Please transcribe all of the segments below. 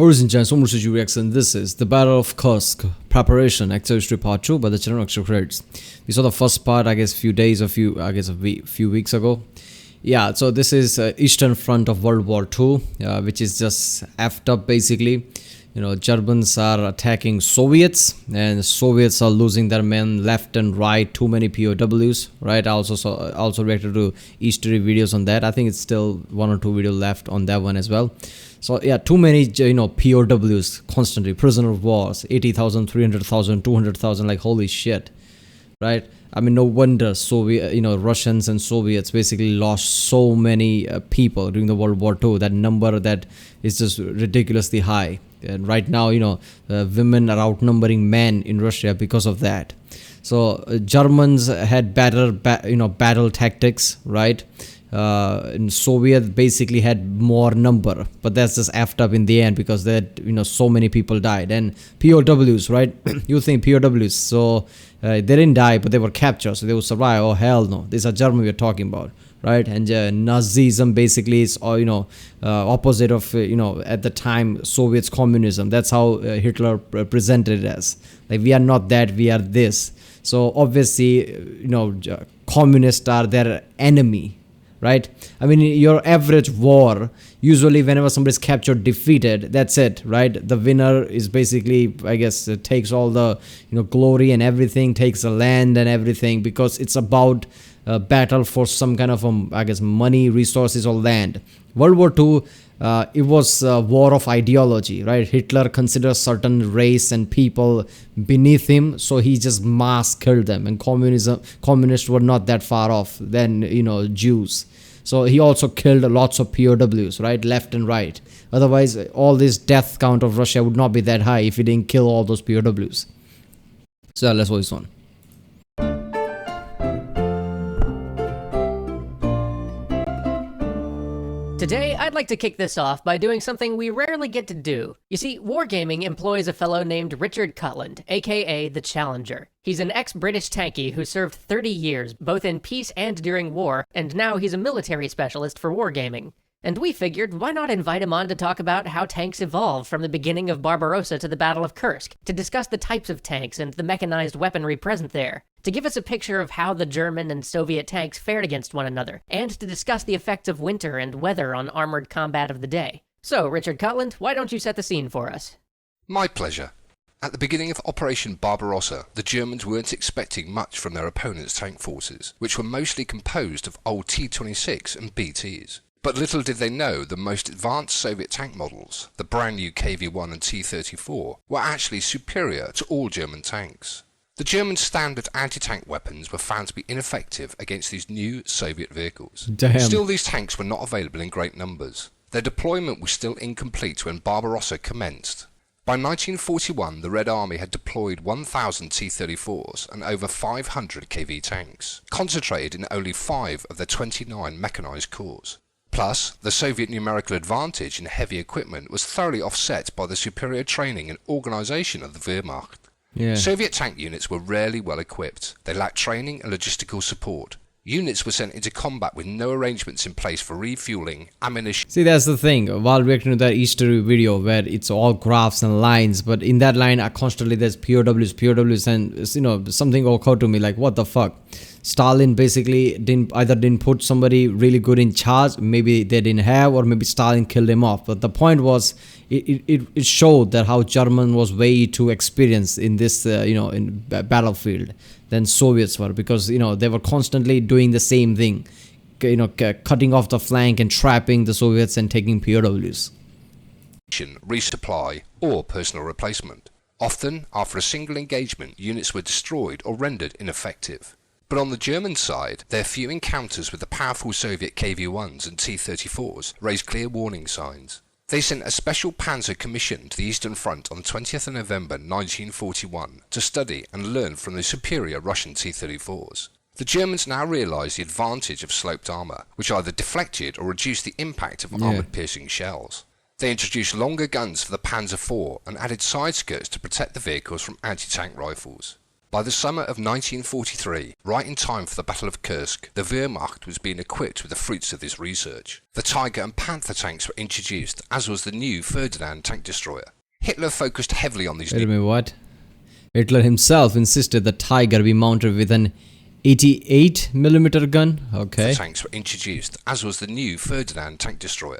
Ladies and gentlemen, reaction. This is the Battle of Kursk preparation, Extra History Part 2 by the channel Extra Credits. We saw the first part, I guess, few weeks ago. Yeah, so this is Eastern Front of World War II, which is just effed up basically. You know, Germans are attacking Soviets, and Soviets are losing their men left and right. Too many POWs, right? I also reacted to history videos on that. I think it's still one or two videos left on that one as well. So yeah, too many, you know, POWs constantly, prisoner of wars, 80,000, 300,000, 200,000, like holy shit, right? I mean, no wonder Russians and Soviets basically lost so many people during the World War II. That number that is just ridiculously high. And right now, women are outnumbering men in Russia because of that. So Germans had better, battle tactics, right? And Soviet basically had more number, but that's just effed up in the end because that so many people died. And POWs, right? You think POWs, so they didn't die, but they were captured, so they would survive. Oh hell no, these are German we're talking about, right? And Nazism basically is opposite of at the time Soviet's communism. That's how Hitler presented it as, like, we are not that, we are this. So obviously communists are their enemy, right? I mean, your average war, usually whenever somebody's captured, defeated, that's it, right? The winner is basically, I guess, takes all the glory and everything, takes the land and everything, because it's about battle for some kind of I guess, money, resources, or land. World War II, it was a war of ideology, right? Hitler considered certain race and people beneath him, so he just mass killed them. And communists were not that far off than Jews. So he also killed lots of POWs, right, left and right. Otherwise, all this death count of Russia would not be that high if he didn't kill all those POWs. So let's watch this one. Today, I'd like to kick this off by doing something we rarely get to do. You see, wargaming employs a fellow named Richard Cutland, aka the Challenger. He's an ex-British tankie who served 30 years, both in peace and during war, and now he's a military specialist for wargaming. And we figured, why not invite him on to talk about how tanks evolved from the beginning of Barbarossa to the Battle of Kursk, to discuss the types of tanks and the mechanized weaponry present there, to give us a picture of how the German and Soviet tanks fared against one another, and to discuss the effects of winter and weather on armored combat of the day. So, Richard Cutland, why don't you set the scene for us? My pleasure. At the beginning of Operation Barbarossa, the Germans weren't expecting much from their opponents' tank forces, which were mostly composed of old T-26 and BTs. But little did they know the most advanced Soviet tank models, the brand new KV-1 and T-34, were actually superior to all German tanks. The German standard anti-tank weapons were found to be ineffective against these new Soviet vehicles. Damn. Still, these tanks were not available in great numbers. Their deployment was still incomplete when Barbarossa commenced. By 1941, the Red Army had deployed 1,000 T-34s and over 500 KV tanks, concentrated in only 5 of their 29 mechanized corps. Plus, the Soviet numerical advantage in heavy equipment was thoroughly offset by the superior training and organization of the Wehrmacht. Yeah. Soviet tank units were rarely well equipped. They lacked training and logistical support. Units were sent into combat with no arrangements in place for refueling, ammunition. See, that's the thing. While reacting to that history video where it's all graphs and lines, but in that line, constantly there's POWs, and something occurred to me like, what the fuck? Stalin basically didn't put somebody really good in charge. Maybe they didn't have, or maybe Stalin killed him off. But the point was, it showed that how German was way too experienced in this in battlefield than Soviets were, because they were constantly doing the same thing, cutting off the flank and trapping the Soviets and taking POWs. Resupply or personal replacement. Often, after a single engagement, units were destroyed or rendered ineffective. But on the German side, their few encounters with the powerful Soviet KV-1s and T-34s raised clear warning signs. They sent a special Panzer Commission to the Eastern Front on the 20th of November 1941 to study and learn from the superior Russian T-34s. The Germans now realised the advantage of sloped armour, which either deflected or reduced the impact of armoured-piercing shells. They introduced longer guns for the Panzer IV and added side skirts to protect the vehicles from anti-tank rifles. By the summer of 1943, right in time for the Battle of Kursk, the Wehrmacht was being equipped with the fruits of this research. The Tiger and Panther tanks were introduced, as was the new Ferdinand tank destroyer. Hitler focused heavily on these Wait a minute, what? Hitler himself insisted the Tiger be mounted with an 88mm gun. Okay. The tanks were introduced, as was the new Ferdinand tank destroyer.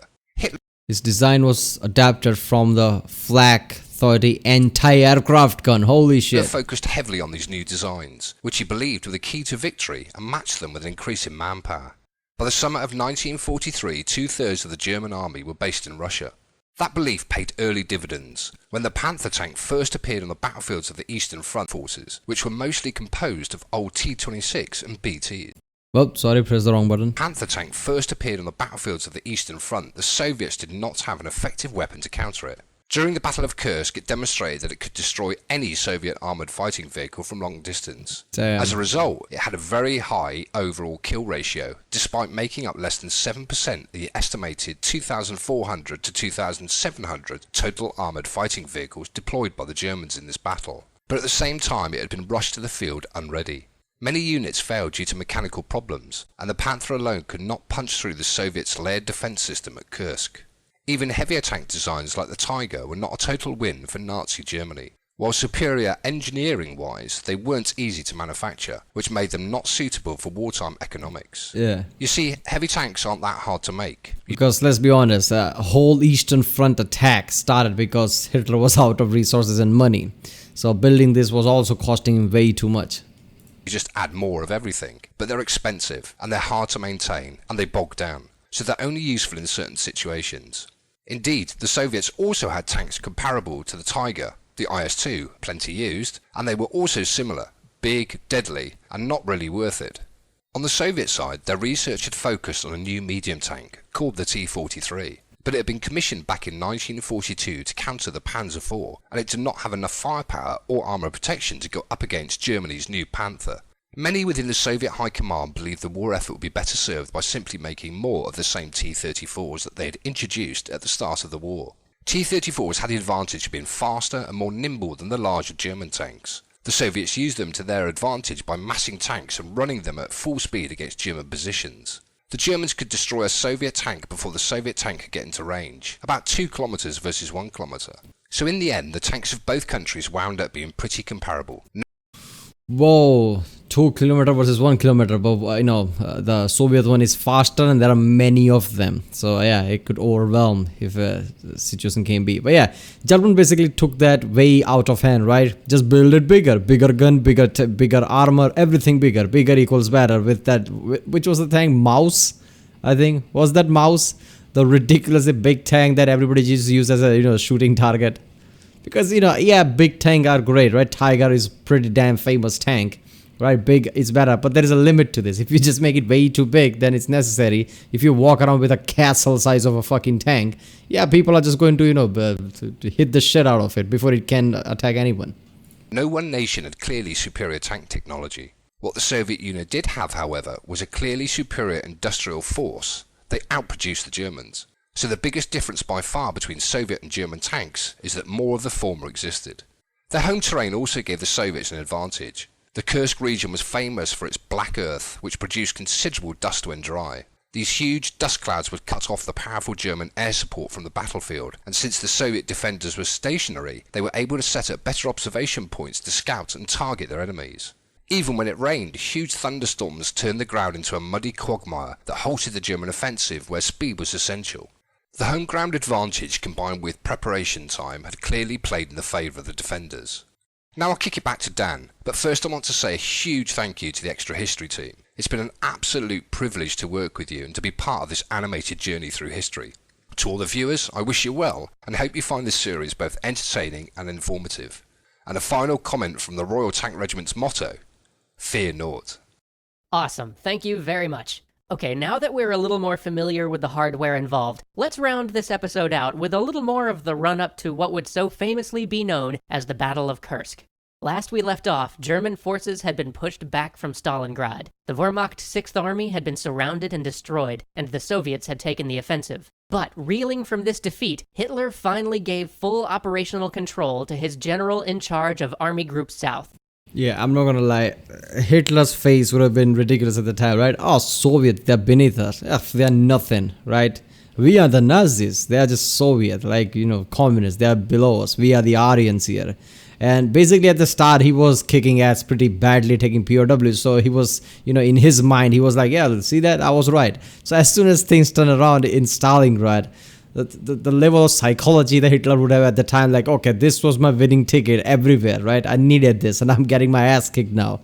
His design was adapted from the Flak 30 anti-aircraft gun. Holy Hitler shit. focused heavily on these new designs, which he believed were the key to victory and matched them with an increase in manpower. By the summer of 1943, 2/3 of the German army were based in Russia. That belief paid early dividends when the Panther tank first appeared on the battlefields of the Eastern Front forces, which were mostly composed of old T-26 and BTs. Oh, sorry, press the wrong button. Panther tank first appeared on the battlefields of the Eastern Front, the Soviets did not have an effective weapon to counter it. During the Battle of Kursk, it demonstrated that it could destroy any Soviet armoured fighting vehicle from long distance. Damn. As a result, it had a very high overall kill ratio, despite making up less than 7% of the estimated 2,400 to 2,700 total armoured fighting vehicles deployed by the Germans in this battle. But at the same time, it had been rushed to the field unready. Many units failed due to mechanical problems, and the Panther alone could not punch through the Soviets' layered defence system at Kursk. Even heavier tank designs like the Tiger were not a total win for Nazi Germany. While superior engineering-wise, they weren't easy to manufacture, which made them not suitable for wartime economics. Yeah. You see, heavy tanks aren't that hard to make. Because let's be honest, a whole Eastern Front attack started because Hitler was out of resources and money. So building this was also costing him way too much. You just add more of everything, but they're expensive, and they're hard to maintain, and they bog down, so they're only useful in certain situations. Indeed, the Soviets also had tanks comparable to the Tiger, the IS-2, plenty used, and they were also similar, big, deadly, and not really worth it. On the Soviet side, their research had focused on a new medium tank, called the T-43, but it had been commissioned back in 1942 to counter the Panzer IV, and it did not have enough firepower or armour protection to go up against Germany's new Panther. Many within the Soviet High Command believed the war effort would be better served by simply making more of the same T-34s that they had introduced at the start of the war. T-34s had the advantage of being faster and more nimble than the larger German tanks. The Soviets used them to their advantage by massing tanks and running them at full speed against German positions. The Germans could destroy a Soviet tank before the Soviet tank could get into range, about 2 kilometers versus 1 kilometer. So in the end, the tanks of both countries wound up being pretty comparable. Whoa, 2 kilometer versus 1 kilometer, but the Soviet one is faster and there are many of them. So yeah, it could overwhelm if the situation can be. But yeah, German basically took that way out of hand, right? Just build it bigger, bigger gun, bigger armor, everything bigger. Bigger equals better. With that, which was the thing, Mouse, I think, was that Mouse, the ridiculously big tank that everybody just used as a shooting target. Because, yeah, big tank are great, right? Tiger is pretty damn famous tank, right? Big is better, but there is a limit to this. If you just make it way too big, then it's necessary. If you walk around with a castle size of a fucking tank, yeah, people are just going to, to hit the shit out of it before it can attack anyone. No one nation had clearly superior tank technology. What the Soviet Union did have, however, was a clearly superior industrial force. They outproduced the Germans. So the biggest difference by far between Soviet and German tanks is that more of the former existed. Their home terrain also gave the Soviets an advantage. The Kursk region was famous for its black earth, which produced considerable dust when dry. These huge dust clouds would cut off the powerful German air support from the battlefield, and since the Soviet defenders were stationary, they were able to set up better observation points to scout and target their enemies. Even when it rained, huge thunderstorms turned the ground into a muddy quagmire that halted the German offensive where speed was essential. The home ground advantage combined with preparation time had clearly played in the favour of the defenders. Now I'll kick it back to Dan, but first I want to say a huge thank you to the Extra History team. It's been an absolute privilege to work with you and to be part of this animated journey through history. To all the viewers, I wish you well and hope you find this series both entertaining and informative. And a final comment from the Royal Tank Regiment's motto, fear naught. Awesome, thank you very much. Okay, now that we're a little more familiar with the hardware involved, let's round this episode out with a little more of the run-up to what would so famously be known as the Battle of Kursk. Last we left off, German forces had been pushed back from Stalingrad. The Wehrmacht 6th Army had been surrounded and destroyed, and the Soviets had taken the offensive. But reeling from this defeat, Hitler finally gave full operational control to his general in charge of Army Group South. Yeah, I'm not gonna lie. Hitler's face would have been ridiculous at the time, right? Oh, Soviet, they're beneath us. Ugh, they're nothing, right? We are the Nazis. They are just Soviet, like, communists. They are below us. We are the Aryans here. And basically, at the start, he was kicking ass pretty badly, taking POWs. So he was, in his mind, he was like, yeah, see that? I was right. So as soon as things turn around in Stalingrad, the level of psychology that Hitler would have at the time, like, okay, this was my winning ticket everywhere, right? I needed this, and I'm getting my ass kicked now.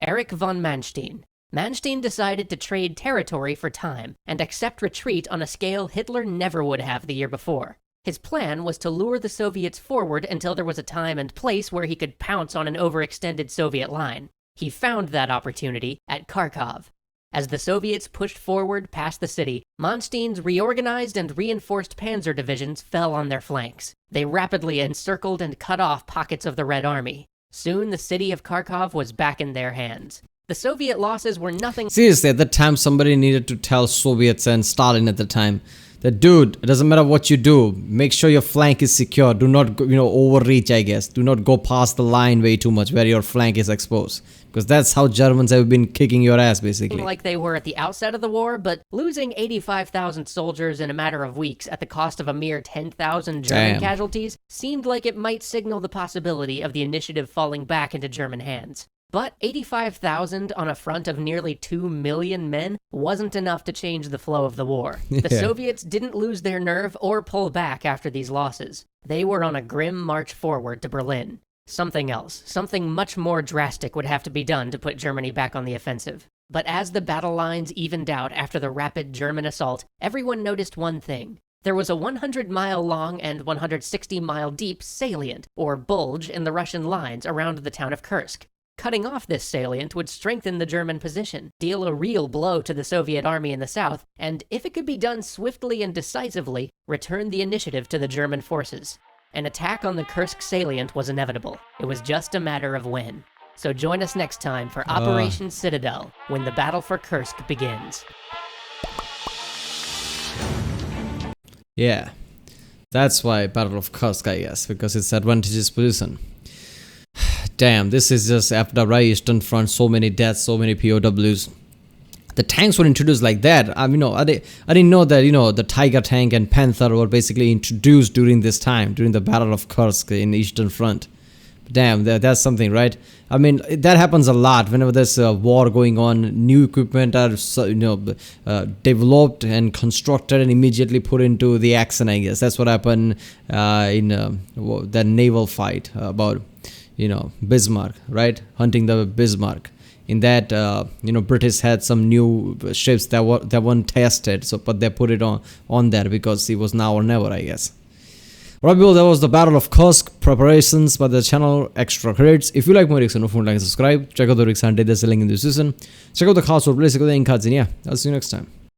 Erich von Manstein. Manstein decided to trade territory for time and accept retreat on a scale Hitler never would have the year before. His plan was to lure the Soviets forward until there was a time and place where he could pounce on an overextended Soviet line. He found that opportunity at Kharkov. As the Soviets pushed forward past the city, Manstein's reorganized and reinforced panzer divisions fell on their flanks. They rapidly encircled and cut off pockets of the Red Army. Soon the city of Kharkov was back in their hands. The Soviet losses were nothing. Seriously, at the time, somebody needed to tell Soviets and Stalin at the time that, dude, it doesn't matter what you do, make sure your flank is secure. Do not, overreach, I guess. Do not go past the line way too much where your flank is exposed. Because that's how Germans have been kicking your ass, basically. Like they were at the outset of the war, but losing 85,000 soldiers in a matter of weeks at the cost of a mere 10,000 German casualties seemed like it might signal the possibility of the initiative falling back into German hands. But 85,000 on a front of nearly 2 million men wasn't enough to change the flow of the war. The Soviets didn't lose their nerve or pull back after these losses. They were on a grim march forward to Berlin. Something else, something much more drastic would have to be done to put Germany back on the offensive. But as the battle lines evened out after the rapid German assault, everyone noticed one thing. There was a 100-mile long and 160-mile deep salient, or bulge, in the Russian lines around the town of Kursk. Cutting off this salient would strengthen the German position, deal a real blow to the Soviet army in the south, and if it could be done swiftly and decisively, return the initiative to the German forces. An attack on the Kursk salient was inevitable. It was just a matter of when. So join us next time for Operation Citadel, when the battle for Kursk begins. Yeah, that's why Battle of Kursk, I guess, because it's advantageous position. Damn, this is just after the Eastern Front, so many deaths, so many POWs. The tanks were introduced like that. I didn't know that, the Tiger tank and Panther were basically introduced during this time, during the Battle of Kursk in the Eastern Front. Damn, that's something, right? That happens a lot whenever there's a war going on. New equipment are, developed and constructed and immediately put into the action, I guess. That's what happened in that naval fight about, Bismarck, right? Hunting the Bismarck. In that, British had some new ships that weren't tested, but they put it on there because it was now or never, I guess. Alright, people, that was the Battle of Kursk preparations by the channel Extra Credits. If you like my reaction, don't like and subscribe. Check out the Rick and there's a link in the description. Check out the cards for place, check out the ink cards, and yeah, I'll see you next time.